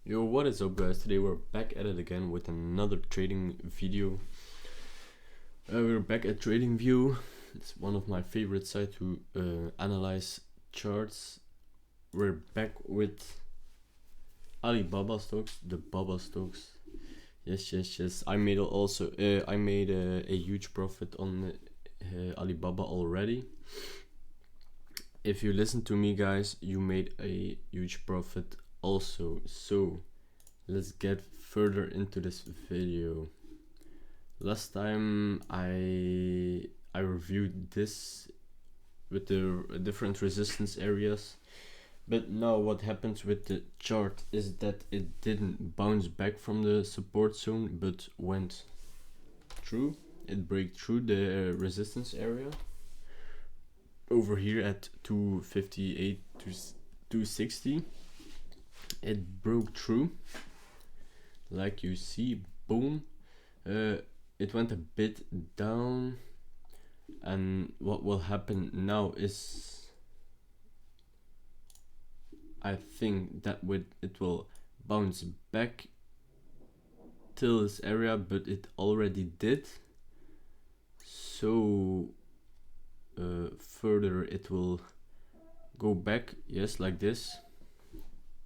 Yo, what is up guys? Today we're back at it again with another trading video. We're back at TradingView. It's one of my favorite sites to analyze charts. We're back with Alibaba stocks, the Baba stocks. Yes. I made a huge profit on Alibaba already. If you listen to me guys, you made a huge profit also. So let's get further into this video. Last time I reviewed this with the different resistance areas, but now what happens with the chart is that it didn't bounce back from the support zone but went through. It broke through the resistance area over here at 258 to 260. It broke through, like you see, boom. It went a bit down, and what will happen now is I think that it will bounce back till this area, but it already did. So further it will go back, yes, like this,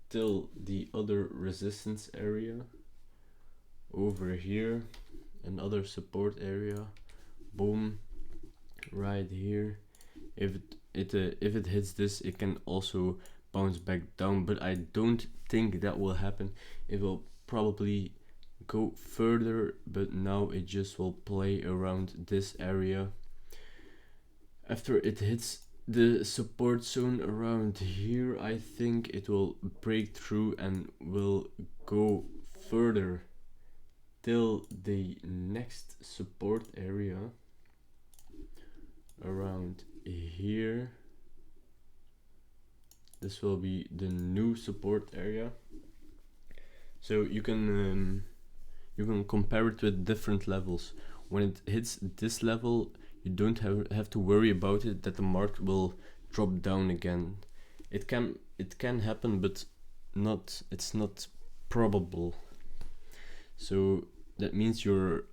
till the other resistance area over here, another support area, boom, right here. If it hits this, it can also bounce back down, but I don't think that will happen. It will probably go further, but now it just will play around this area. After it hits the support zone around here, I think it will break through and will go further till the next support area around here. This will be the new support area. So you can compare it with different levels. When it hits this level, you don't have to worry about it that the market will drop down again. It can happen, but it's not probable. So that means you're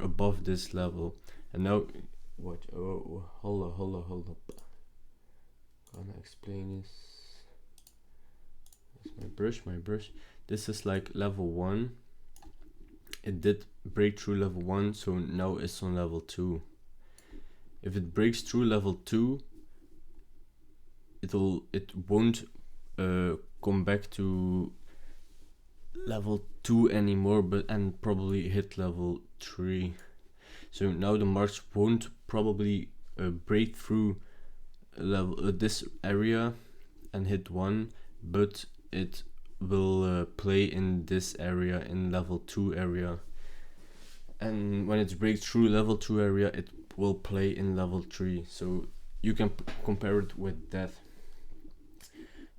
above this level. And now what? Oh, hold up. Gonna explain this. That's my brush. This is like level 1. It did break through level 1, so now it's on level 2. If it breaks through level 2, it won't come back to level 2 anymore, and probably hit level 3. So now the marks won't probably break through level this area and hit 1, but it will play in this area, in level 2 area, and when it breaks through level 2 area, it will play in level 3. So you can compare it with that.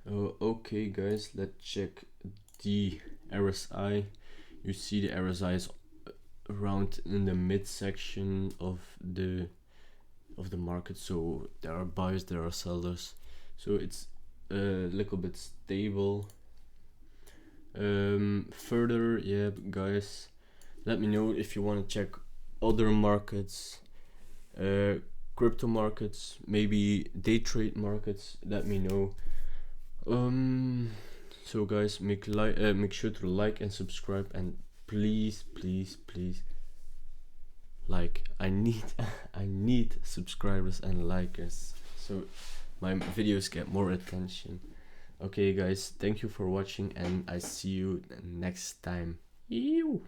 Okay guys, let's check the RSI. You see the RSI is around in the midsection of the market, so there are buyers, there are sellers, so it's a little bit stable. Further, yeah guys, let me know if you want to check other markets, crypto markets, maybe day trade markets. Let me know. So guys, make sure to like and subscribe, and please like, I need subscribers and likers so my videos get more attention. Okay guys, thank you for watching, and I see you next time. Ew.